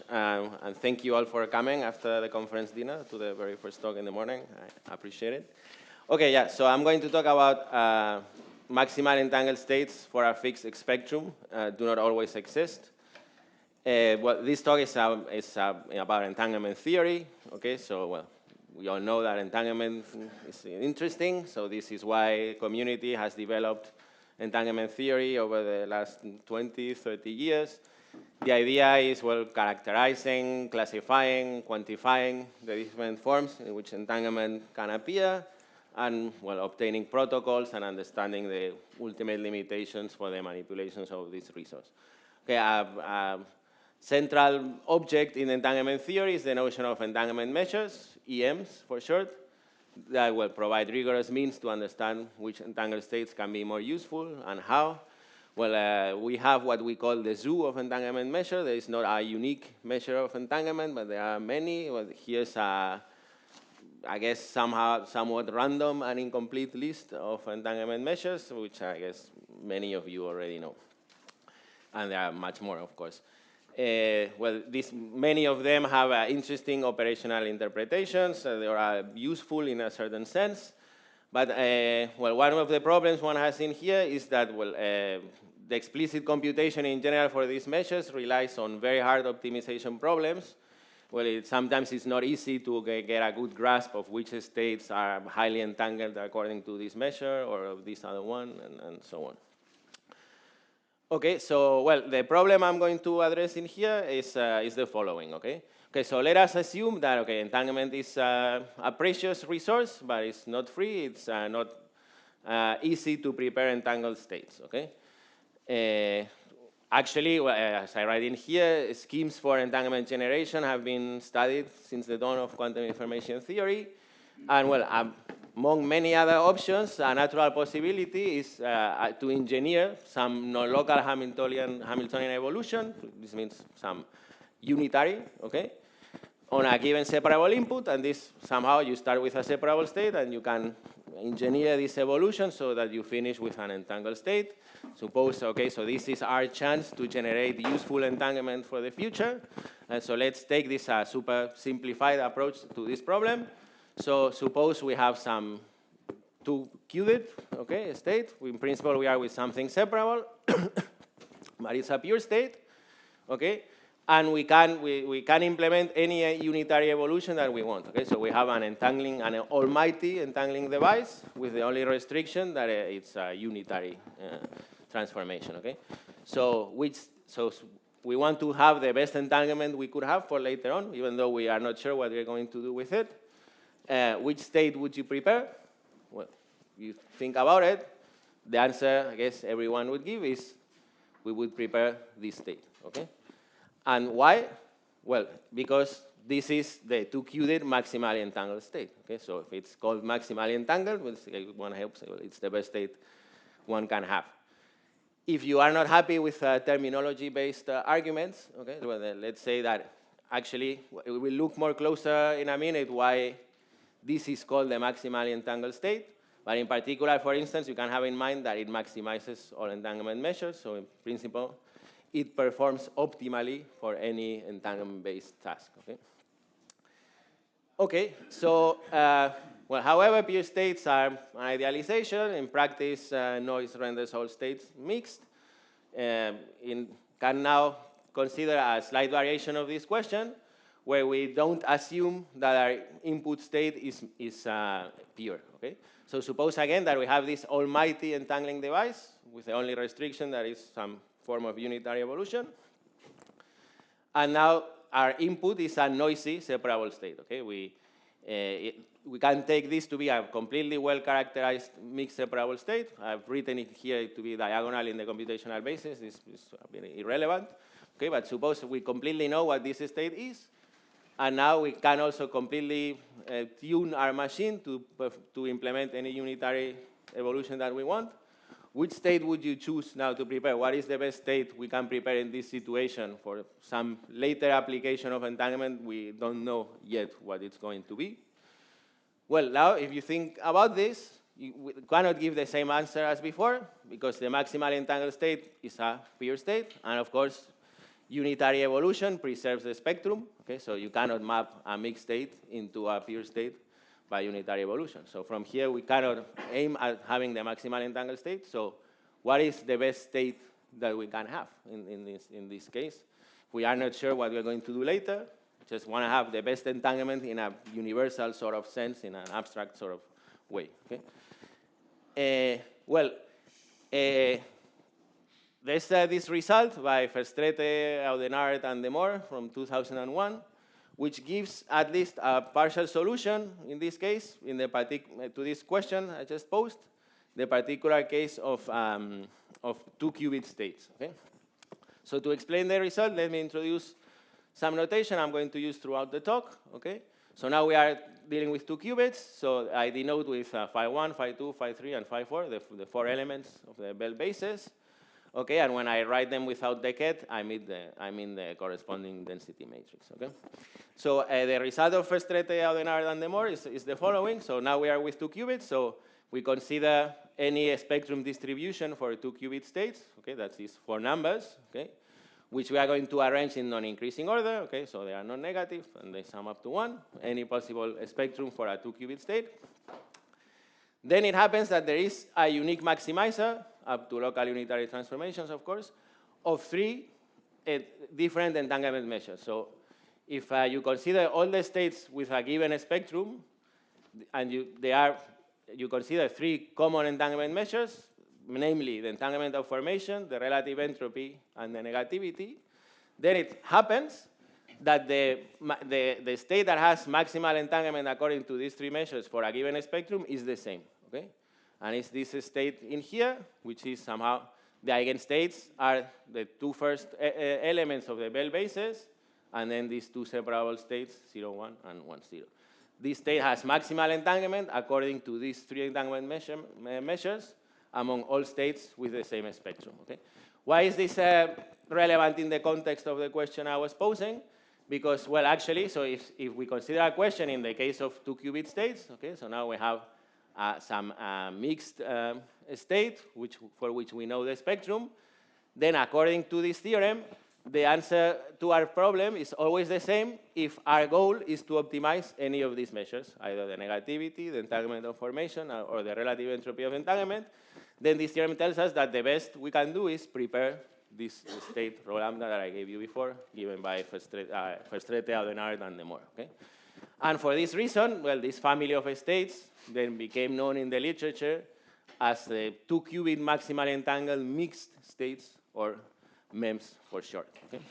and thank you all for coming after the conference dinner to the very first talk in the morning. I appreciate it. Okay, yeah, so I'm going to talk about maximal entangled states for a fixed spectrum do not always exist. Well, this talk is about entanglement theory. Okay, so, well, we all know that entanglement is interesting, so this is why community has developed entanglement theory over the last 20, 30 years. The idea is, well, characterizing, classifying, quantifying the different forms in which entanglement can appear, and, well, obtaining protocols and understanding the ultimate limitations for the manipulations of this resource. Okay, central object in entanglement theory is the notion of entanglement measures, EMs for short, that will provide rigorous means to understand which entangled states can be more useful and how. Well, we have what we call the zoo of entanglement measure. There is not a unique measure of entanglement, but there are many. Well, here's a, I guess, somewhat random and incomplete list of entanglement measures, which I guess many of you already know. And there are much more, of course. Well, many of them have interesting operational interpretations. They are useful in a certain sense. But, well, one of the problems one has in here is that, well, the explicit computation in general for these measures relies on very hard optimization problems. Well, sometimes it's not easy to get a good grasp of which states are highly entangled according to this measure or this other one, and so on. Okay, so, well, the problem I'm going to address in here is the following, okay? Okay, so let us assume that, okay, entanglement is a precious resource, but it's not free. It's not easy to prepare entangled states, okay? Actually, well, as I write in here, schemes for entanglement generation have been studied since the dawn of quantum information theory. And, well, among many other options, a natural possibility is to engineer some non-local Hamiltonian evolution. This means some unitary, okay, on a given separable input, and this somehow you start with a separable state, and you can engineer this evolution so that you finish with an entangled state. Suppose, okay, so this is our chance to generate useful entanglement for the future. And so let's take this super simplified approach to this problem. So suppose we have some 2-qubit, okay, state. In principle, we are with something separable, but it's a pure state, okay? And we can implement any unitary evolution that we want, okay? So we have an almighty entangling device with the only restriction that it's a unitary transformation, okay? So we want to have the best entanglement we could have for later on, even though we are not sure what we're going to do with it. Which state would you prepare? Well, you think about it, the answer, I guess, everyone would give is we would prepare this state, okay? And why? Well, because this is the 2-qubit maximally entangled state, okay? So if it's called maximally entangled, one hopes it's the best state one can have. If you are not happy with terminology-based arguments, okay, well, let's say that actually we will look more closer in a minute why this is called the maximally entangled state. But in particular, for instance, you can have in mind that it maximizes all entanglement measures. So in principle, it performs optimally for any entanglement-based task, okay? Okay, so, well, however, pure states are an idealization. In practice, noise renders all states mixed. Can now consider a slight variation of this question, where we don't assume that our input state is pure, okay? So suppose, again, that we have this almighty entangling device with the only restriction that is some form of unitary evolution. And now our input is a noisy separable state, okay? We can take this to be a completely well-characterized mixed separable state. I've written it here to be diagonal in the computational basis. This is irrelevant, okay? But suppose we completely know what this state is. And now we can also completely tune our machine to implement any unitary evolution that we want. Which state would you choose now to prepare? What is the best state we can prepare in this situation for some later application of entanglement? We don't know yet what it's going to be. Well, now, if you think about this, you cannot give the same answer as before, because the maximally entangled state is a pure state. And of course, unitary evolution preserves the spectrum. Okay, so you cannot map a mixed state into a pure state by unitary evolution. So from here, we cannot aim at having the maximal entangled state. So what is the best state that we can have in this case? We are not sure what we're going to do later. Just want to have the best entanglement in a universal sort of sense, in an abstract sort of way. Okay? There's this result by Verstraete, Audenard, and Demore from 2001, which gives at least a partial solution in this case, to this question I just posed, the particular case of 2-qubit states. Okay? So to explain the result, let me introduce some notation I'm going to use throughout the talk. Okay? So now we are dealing with 2 qubits. So I denote with phi 1, phi 2, phi 3, and phi 4, the 4 elements of the Bell bases. Okay, and when I write them without the ket, I mean the corresponding density matrix. Okay, so the result of Verstraete, Audenard, and Demore is the following. So now we are with 2 qubits. So we consider any spectrum distribution for 2 qubit states. Okay, that's these 4 numbers. Okay, which we are going to arrange in non-increasing order. Okay, so they are non-negative and they sum up to 1. Any possible spectrum for a 2 qubit state. Then it happens that there is a unique maximizer, up to local unitary transformations, of course, of 3 different entanglement measures. So if you consider all the states with a given spectrum, and you consider 3 common entanglement measures, namely the entanglement of formation, the relative entropy, and the negativity, then it happens that the state that has maximal entanglement according to these 3 measures for a given spectrum is the same. Okay? And it's this state in here, which is somehow the eigenstates are the 2 first elements of the Bell bases, and then these 2 separable states, 0, 1, and 1, 0. This state has maximal entanglement according to these 3 entanglement measures among all states with the same spectrum. Okay? Why is this relevant in the context of the question I was posing? Because, well, actually, so if we consider a question in the case of 2 qubit states, okay, so now we have some mixed state, for which we know the spectrum, then according to this theorem, the answer to our problem is always the same if our goal is to optimize any of these measures, either the negativity, the entanglement of formation, or the relative entropy of entanglement. Then this theorem tells us that the best we can do is prepare this state rho lambda that I gave you before, given by Verstraete, Audenard, and Demore. Okay? And for this reason, well, this family of states then became known in the literature as the 2-qubit maximally entangled mixed states, or MEMS for short. Okay?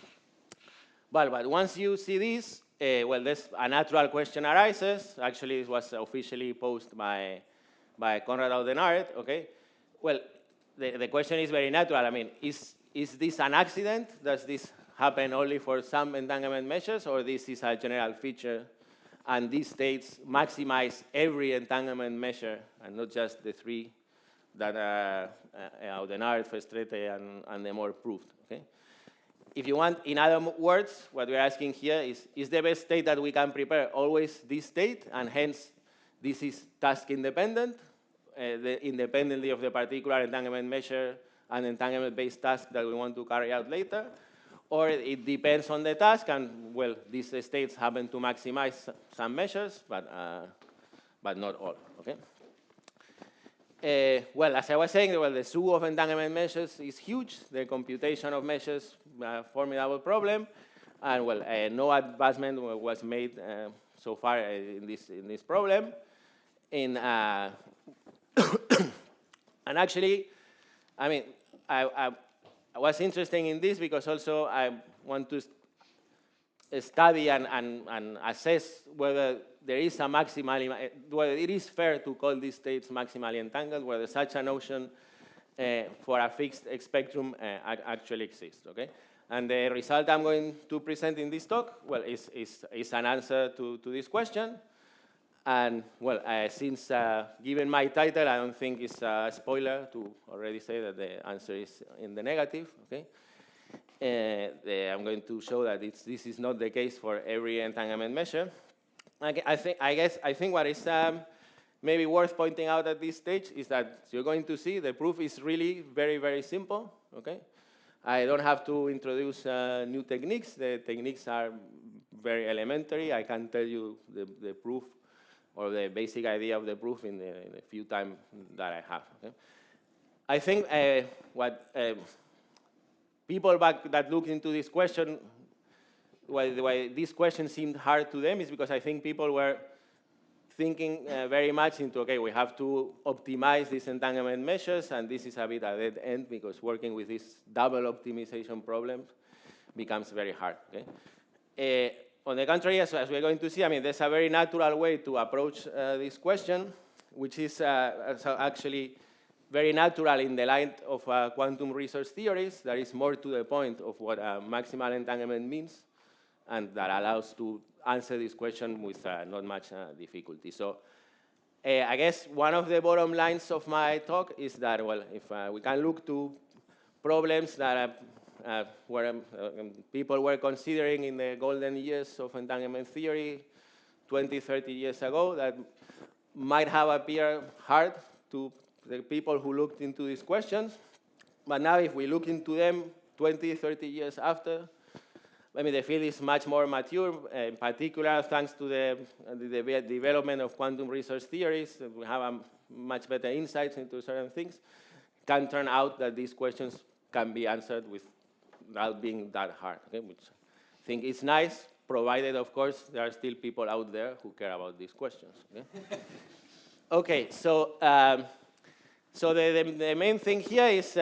But once you see this, well, there's a natural question arises. Actually, it was officially posed by Konrad Audenard. Okay? Well, the question is very natural. I mean, is this an accident? Does this happen only for some entanglement measures, or this is a general feature, and these states maximize every entanglement measure, and not just the 3 that Audenard, Verstraete, and Demore proved? Okay? If you want, in other words, what we're asking here is the best state that we can prepare always this state, and hence this is task independent, independently of the particular entanglement measure and entanglement-based task that we want to carry out later? Or it depends on the task, and, well, these states happen to maximize some measures, but not all. Okay? Well, as I was saying, well, the zoo of entanglement measures is huge. The computation of measures, a formidable problem, and, well, no advancement was made so far in this problem. And actually, I mean, I was interested in this because also I want to study and assess whether there is a maximally, whether it is fair to call these states maximally entangled, whether such a notion for a fixed spectrum actually exists. Okay, and the result I'm going to present in this talk, well, is an answer to this question. And, well, since given my title, I don't think it's a spoiler to already say that the answer is in the negative. Okay, I'm going to show that this is not the case for every entanglement measure. I think what is maybe worth pointing out at this stage is that you're going to see the proof is really very, very simple. Okay, I don't have to introduce new techniques. The techniques are very elementary. I can tell you the proof or the basic idea of the proof in the few time that I have. Okay? I think what people back that look into this question, why this question seemed hard to them is because I think people were thinking very much into, okay, we have to optimize these entanglement measures, and this is a bit a dead end because working with this double optimization problem becomes very hard. Okay? On the contrary, as we're going to see, I mean, there's a very natural way to approach this question, which is actually very natural in the light of quantum resource theories. That is more to the point of what maximal entanglement means, and that allows to answer this question with not much difficulty. So I guess one of the bottom lines of my talk is that, well, if we can look to problems that where people were considering in the golden years of entanglement theory 20, 30 years ago that might have appeared hard to the people who looked into these questions. But now if we look into them 20, 30 years after, I mean, the field is much more mature, in particular thanks to the development of quantum resource theories. We have a much better insights into certain things. It can turn out that these questions can be answered without being that hard, okay? Which I think is nice, provided, of course, there are still people out there who care about these questions. Okay, okay, so the main thing here is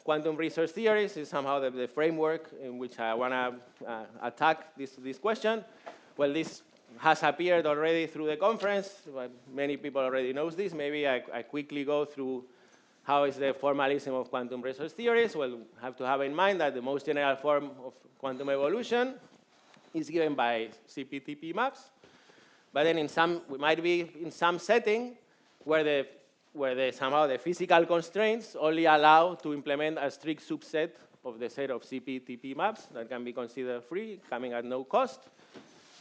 quantum resource theories is somehow the framework in which I want to attack this question. Well, this has appeared already through the conference. But many people already know this. Maybe I quickly go through how is the formalism of quantum resource theories. Well, have to have in mind that the most general form of quantum evolution is given by CP-TP maps. But then we might be in some setting where somehow the physical constraints only allow to implement a strict subset of the set of CP-TP maps that can be considered free, coming at no cost.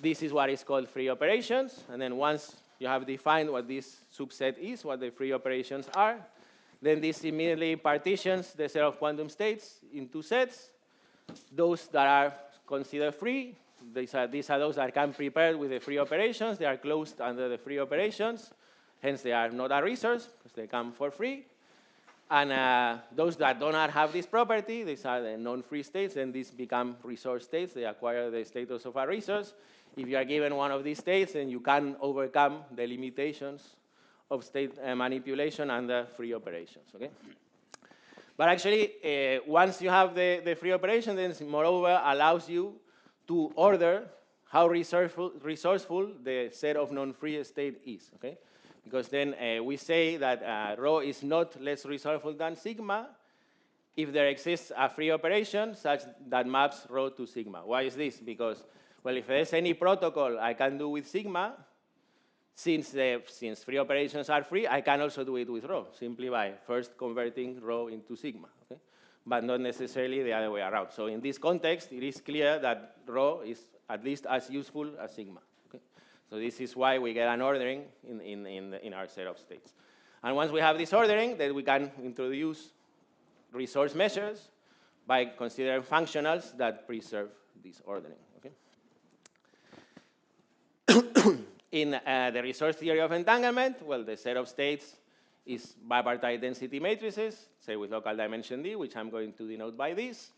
This is what is called free operations. And then once you have defined what this subset is, what the free operations are, then this immediately partitions the set of quantum states into sets. Those that are considered free, these are those that can prepare with the free operations. They are closed under the free operations. Hence, they are not a resource because they come for free. And those that do not have this property, these are the non-free states, then these become resource states. They acquire the status of a resource. If you are given one of these states, then you can overcome the limitations of state manipulation under free operations. Okay? But actually, once you have the free operation, then moreover allows you to order how resourceful the set of non-free state is. Okay? Because then we say that rho is not less resourceful than sigma if there exists a free operation such that maps rho to sigma. Why is this? Because, well, if there's any protocol I can do with sigma, since free operations are free, I can also do it with rho, simply by first converting rho into sigma, okay? But not necessarily the other way around. So in this context, it is clear that rho is at least as useful as sigma. So this is why we get an ordering in our set of states. And once we have this ordering, then we can introduce resource measures by considering functionals that preserve this ordering. Okay? In the resource theory of entanglement, well, the set of states is bipartite density matrices, say with local dimension D, which I'm going to denote by this.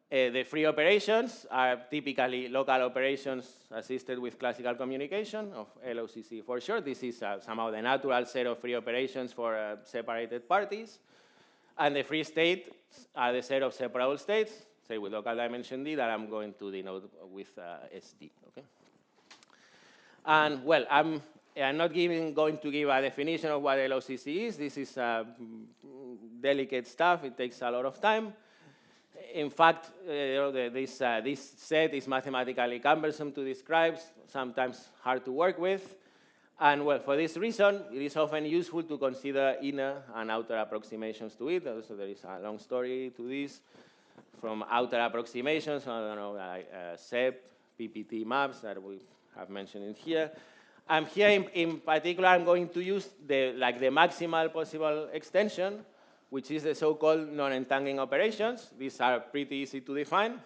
The free operations are typically local operations assisted with classical communication, of LOCC for short. This is somehow the natural set of free operations for separated parties. And the free states are the set of separable states, say with local dimension D, that I'm going to denote with SD. Okay? And well, I'm not going to give a definition of what LOCC is. This is delicate stuff. It takes a lot of time. In fact, this set is mathematically cumbersome to describe, sometimes hard to work with. And well, for this reason, it is often useful to consider inner and outer approximations to it. So there is a long story to this, from outer approximations, I don't know, like SEP, PPT maps that we have mentioned in here. Here, in particular, I'm going to use the maximal possible extension which is the so-called non-entangling operations. These are pretty easy to define.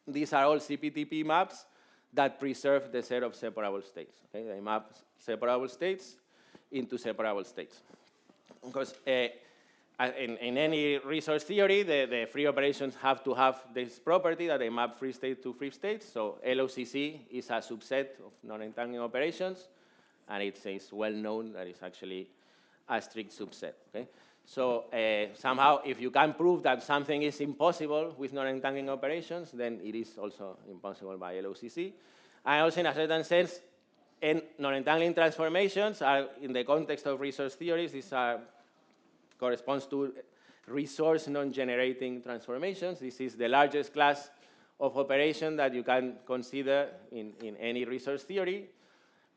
These are all CPTP maps that preserve the set of separable states. Okay? They map separable states into separable states. Because in any resource theory, the free operations have to have this property that they map free state to free states. So LOCC is a subset of non-entangling operations, and it's well known that it's actually a strict subset. Okay? So somehow, if you can prove that something is impossible with non-entangling operations, then it is also impossible by LOCC. And also, in a certain sense, non-entangling transformations are, in the context of resource theories, these are corresponds to resource non-generating transformations. This is the largest class of operation that you can consider in any resource theory,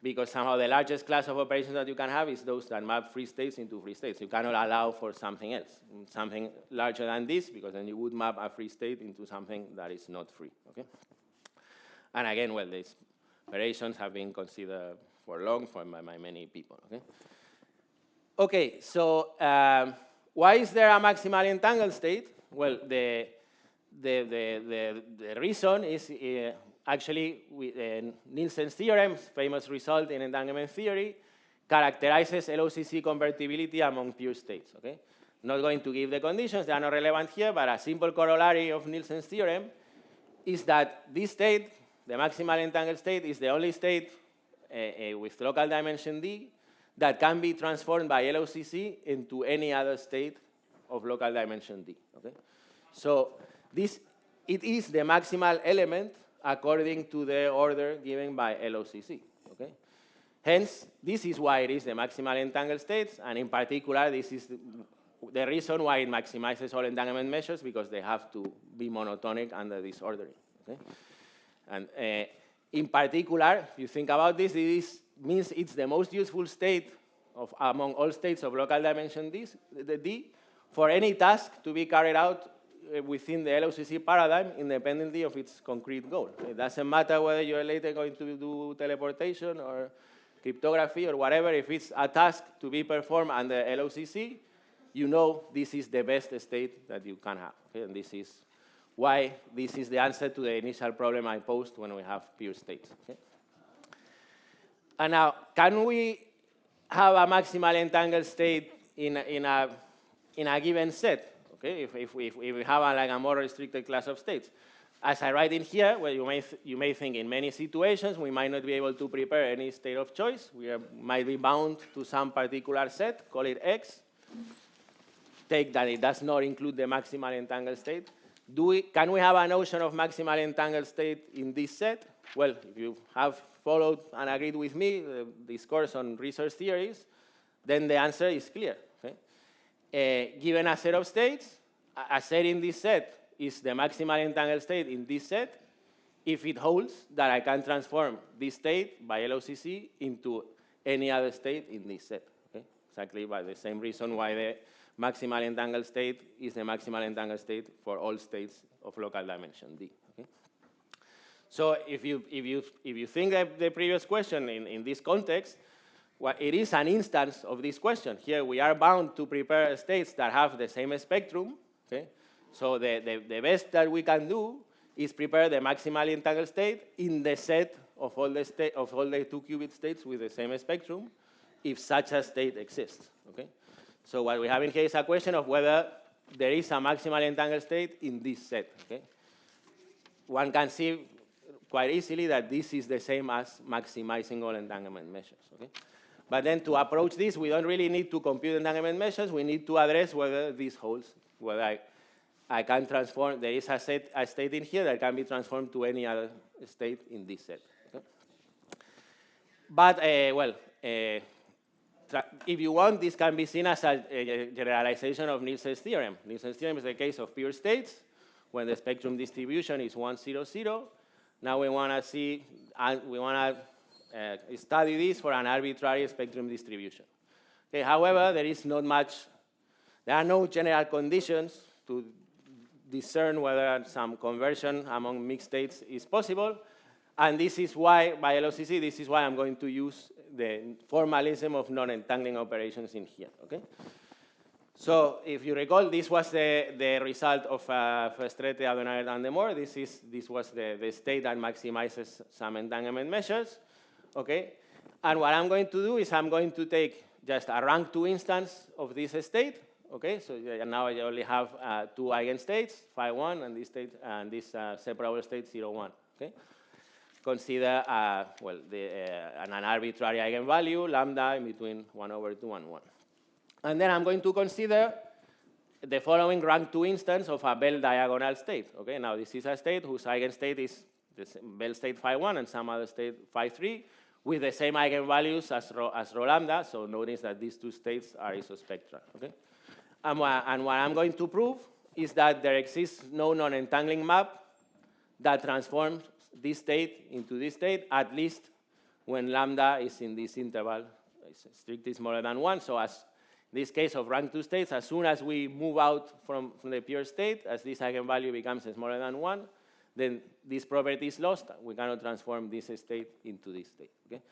because somehow the largest class of operations that you can have is those that map free states into free states. You cannot allow for something else, something larger than this, because then you would map a free state into something that is not free. Okay? And again, well, these operations have been considered for long by many people. Okay? Okay, so why is there a maximally entangled state? Well, the reason is actually Nielsen's theorem, famous result in entanglement theory, characterizes LOCC convertibility among pure states. Okay? Not going to give the conditions, they are not relevant here, but a simple corollary of Nielsen's theorem is that this state, the maximally entangled state, is the only state with local dimension D that can be transformed by LOCC into any other state of local dimension D. Okay? So it is the maximal element according to the order given by LOCC. Okay? Hence, this is why it is the maximal entangled states, and in particular, this is the reason why it maximizes all entanglement measures, because they have to be monotonic under this ordering. Okay? And in particular, if you think about this, this means it's the most useful state among all states of local dimension D for any task to be carried out within the LOCC paradigm, independently of its concrete goal. It doesn't matter whether you're later going to do teleportation or cryptography or whatever. If it's a task to be performed under LOCC, you know this is the best state that you can have. Okay? And this is why this is the answer to the initial problem I posed when we have pure states. Okay? And now, can we have a maximally entangled state in a given set? Okay, if we have like a more restricted class of states. As I write in here, well, you may think in many situations we might not be able to prepare any state of choice. We might be bound to some particular set, call it X. Take that it does not include the maximally entangled state. Can we have a notion of maximally entangled state in this set? Well, if you have followed and agreed with me this course on resource theories, then the answer is clear. Okay? Given a set of states, a set in this set is the maximally entangled state in this set if it holds that I can transform this state by LOCC into any other state in this set. Okay? Exactly by the same reason why the maximally entangled state is the maximally entangled state for all states of local dimension D. Okay? So if you think of the previous question in this context, well, it is an instance of this question. Here we are bound to prepare states that have the same spectrum. Okay? So the best that we can do is prepare the maximally entangled state in the set of all the 2-qubit states with the same spectrum, if such a state exists. Okay? So what we have in here is a question of whether there is a maximally entangled state in this set. Okay? One can see quite easily that this is the same as maximizing all entanglement measures. Okay? But then to approach this, we don't really need to compute entanglement measures. We need to address whether this holds, whether I can transform, there is a state in here that can be transformed to any other state in this set. Okay? But, if you want, this can be seen as a generalization of Nielsen's theorem. Nielsen's theorem is the case of pure states when the spectrum distribution is 1, 0, 0. Now we want to see, we want to study this for an arbitrary spectrum distribution. Okay, however, there are no general conditions to discern whether some conversion among mixed states is possible. And this is why, by LOCC, this is why I'm going to use the formalism of non-entangling operations in here. Okay? So if you recall, this was the result of Festrete, Adenauer, and De Moor. This was the state that maximizes some entanglement measures, okay? And what I'm going to do is I'm going to take just a rank 2 instance of this state, okay? So now I only have 2 eigenstates, phi 1, and this state, and this separable state 0, 1, okay? Consider, well, an arbitrary eigenvalue, lambda, in between 1 over 2 and 1. And then I'm going to consider the following rank 2 instance of a Bell diagonal state. Okay, now this is a state whose eigenstate is the Bell state phi 1 and some other state phi 3 with the same eigenvalues as rho lambda. So notice that these two states are isospectral. Okay, and what I'm going to prove is that there exists no non-entangling map that transforms this state into this state, at least when lambda is in this interval, strictly smaller than 1. So as this case of rank 2 states, as soon as we move out from the pure state, as this eigenvalue becomes smaller than 1, then this property is lost. We cannot transform this state into this state. Okay?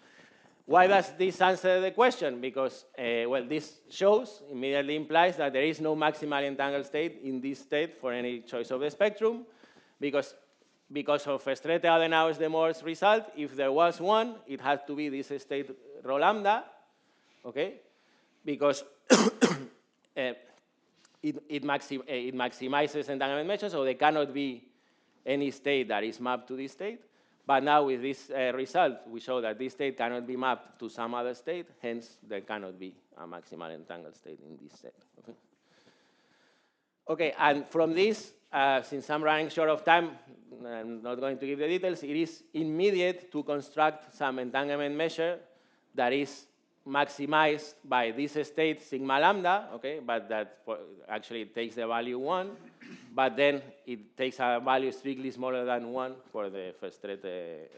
Why does this answer the question? Because, well, this shows, immediately implies that there is no maximally entangled state in this state for any choice of the spectrum, because of Festrete, Adenauer, De Moor's result, if there was one, it had to be this state rho lambda, okay? Because it maximizes entanglement measures, so there cannot be any state that is mapped to this state. But now with this result, we show that this state cannot be mapped to some other state, hence there cannot be a maximal entangled state in this set. Okay, okay, and from this, since I'm running short of time, I'm not going to give the details, it is immediate to construct some entanglement measure that is maximized by this state sigma lambda, okay, but that actually takes the value 1, but then it takes a value strictly smaller than 1 for the Festrete,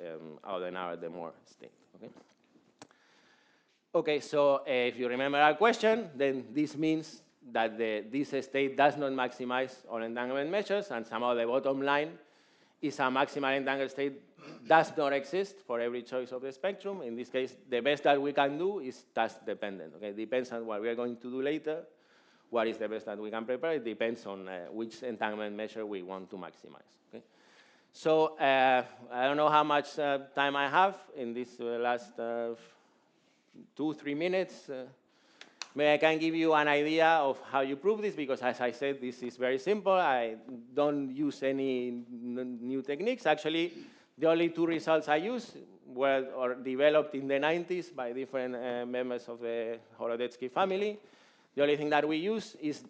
Adenauer, De Moor state, okay? Okay, so if you remember our question, then this means that this state does not maximize all entanglement measures, and somehow the bottom line is a maximal entangled state does not exist for every choice of the spectrum. In this case, the best that we can do is task dependent. Okay, it depends on what we are going to do later. What is the best that we can prepare? It depends on which entanglement measure we want to maximize. Okay, so I don't know how much time I have in this last 2-3 minutes. Maybe I can give you an idea of how you prove this, because as I said, this is very simple. I don't use any new techniques. Actually, the only 2 results I use were developed in the 90s by different members of the Horodetsky family. The only thing that we use is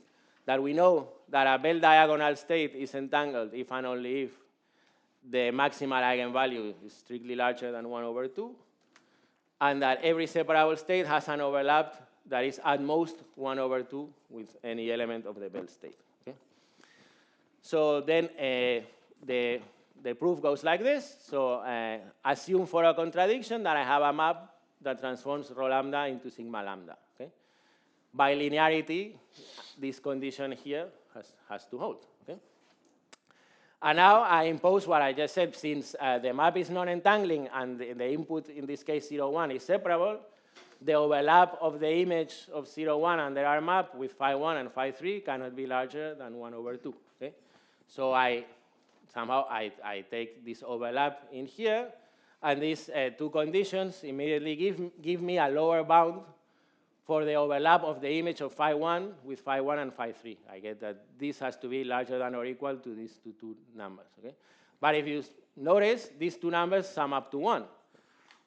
that we know that a Bell diagonal state is entangled if and only if the maximal eigenvalue is strictly larger than 1 over 2, and that every separable state has an overlap that is at most 1 over 2 with any element of the Bell state. Okay? So then the proof goes like this. So assume for a contradiction that I have a map that transforms rho lambda into sigma lambda. Okay? By linearity, this condition here has to hold. Okay? And now I impose what I just said. Since the map is non-entangling and the input, in this case 0, 1, is separable, the overlap of the image of 0, 1 under our map with phi 1 and phi 3 cannot be larger than 1 over 2. Okay? So somehow I take this overlap in here, and these 2 conditions immediately give me a lower bound for the overlap of the image of phi 1 with phi 1 and phi 3. I get that this has to be larger than or equal to these two numbers. Okay? But if you notice, these 2 numbers sum up to 1.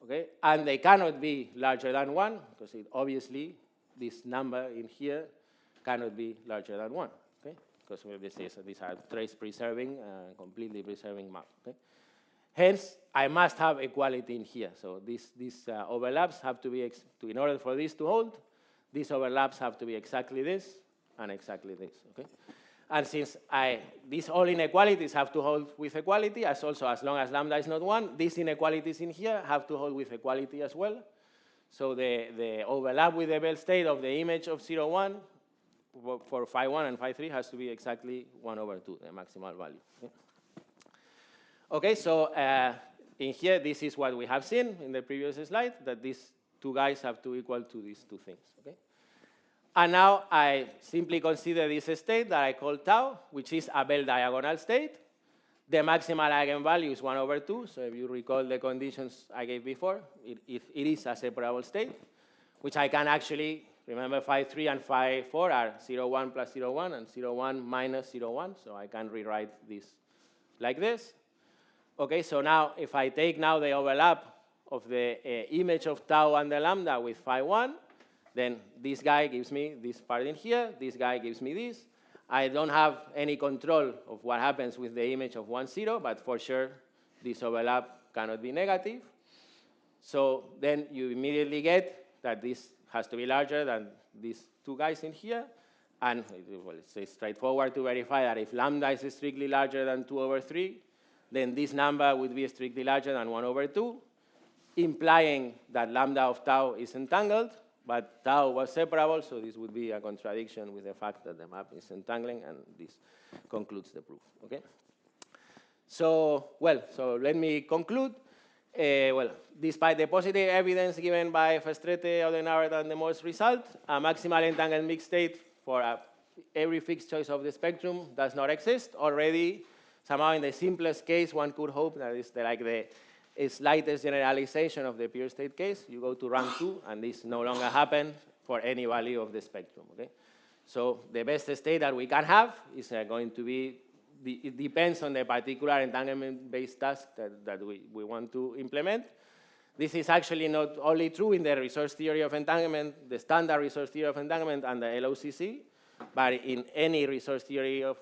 Okay? And they cannot be larger than 1, because obviously this number in here cannot be larger than 1. Okay? Because these are trace-preserving, completely preserving map. Okay? Hence, I must have equality in here. So these overlaps have to be, in order for this to hold, these overlaps have to be exactly this and exactly this. Okay? And since these all inequalities have to hold with equality, as long as lambda is not 1, these inequalities in here have to hold with equality as well. So the overlap with the Bell state of the image of 0, 1 for phi 1 and phi 3 has to be exactly 1 over 2, the maximal value. Okay, okay, so in here, this is what we have seen in the previous slide, that these 2 guys have to equal to these 2 things. Okay? And now I simply consider this state that I call tau, which is a bell-diagonal state. The maximal eigenvalue is 1 over 2. So if you recall the conditions I gave before, it is a separable state, which I can actually, remember phi 3 and phi 4 are 0, 1 plus 0, 1 and 0, 1 minus 0, 1. So I can rewrite this like this. Okay, so now if I take now the overlap of the image of tau and the lambda with phi 1, then this guy gives me this part in here, this guy gives me this. I don't have any control of what happens with the image of 1, 0, but for sure this overlap cannot be negative. So then you immediately get that this has to be larger than these two guys in here. And well, it's straightforward to verify that if lambda is strictly larger than 2 over 3, then this number would be strictly larger than 1 over 2, implying that lambda of tau is entangled, but tau was separable, so this would be a contradiction with the fact that the map is entangling, and this concludes the proof, okay? So, well, so let me conclude. Well, despite the positive evidence given by Festrete, Odenauer, and the Morse result, a maximally entangled mixed state for every fixed choice of the spectrum does not exist. Already, somehow in the simplest case, one could hope that it's like the slightest generalization of the pure state case. You go to rank 2, and this no longer happens for any value of the spectrum, okay? So the best state that we can have is going to be, it depends on the particular entanglement-based task that we want to implement. This is actually not only true in the resource theory of entanglement, the standard resource theory of entanglement and the LOCC, but in any resource theory of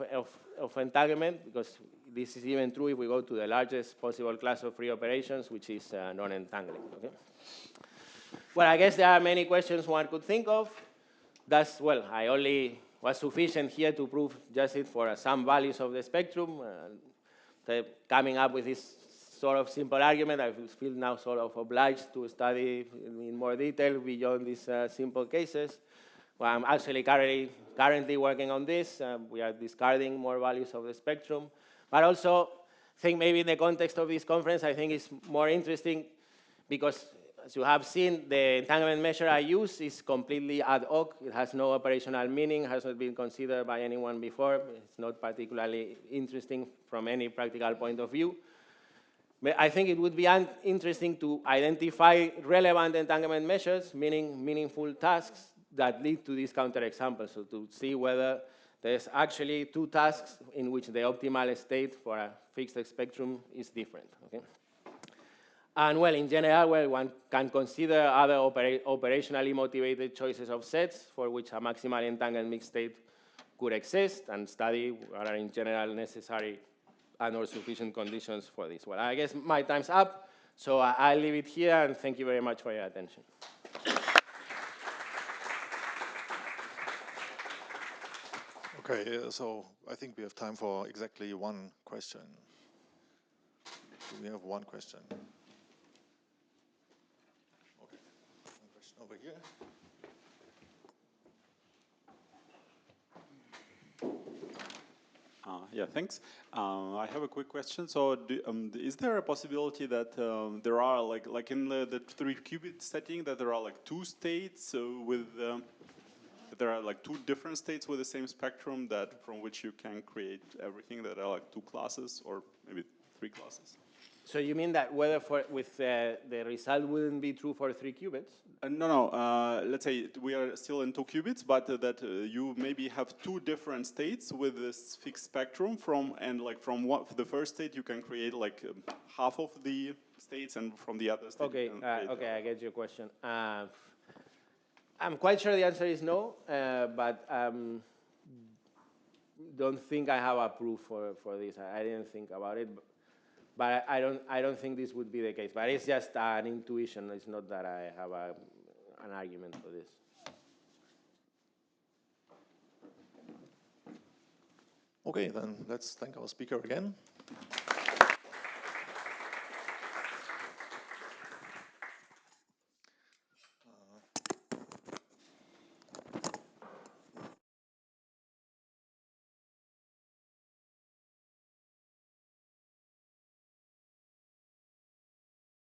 entanglement, because this is even true if we go to the largest possible class of free operations, which is non-entangling. Okay? Well, I guess there are many questions one could think of. That's, well, I only was sufficient here to prove just it for some values of the spectrum. Coming up with this sort of simple argument, I feel now sort of obliged to study in more detail beyond these simple cases. Well, I'm actually currently working on this. We are discarding more values of the spectrum. But also, I think maybe in the context of this conference, I think it's more interesting because, as you have seen, the entanglement measure I use is completely ad hoc. It has no operational meaning, has not been considered by anyone before. It's not particularly interesting from any practical point of view. But I think it would be interesting to identify relevant entanglement measures, meaning meaningful tasks that lead to these counterexamples, so to see whether there's actually two tasks in which the optimal state for a fixed spectrum is different. Okay? And well, in general, well, one can consider other operationally motivated choices of sets for which a maximally entangled mixed state could exist and study what are in general necessary and or sufficient conditions for this. Well, I guess my time's up, so I'll leave it here, and thank you very much for your attention. Okay, so I think we have time for exactly one question. Do we have one question? Okay, one question over here. Yeah, thanks. I have a quick question. So, is there a possibility that there are like in the 3-qubit setting that there are like two states with there are like two different states with the same spectrum that from which you can create everything that are like two classes or maybe 3 classes? So you mean that whether with the result wouldn't be true for 3 qubits? No. Let's say we are still in 2 qubits, but that you maybe have 2 different states with this fixed spectrum from the first state you can create like half of the states, and from the other state. Okay, okay, I get your question. I'm quite sure the answer is no, but don't think I have a proof for this. I didn't think about it. But I don't think this would be the case. But it's just an intuition. It's not that I have an argument for this. Okay, then let's thank our speaker again.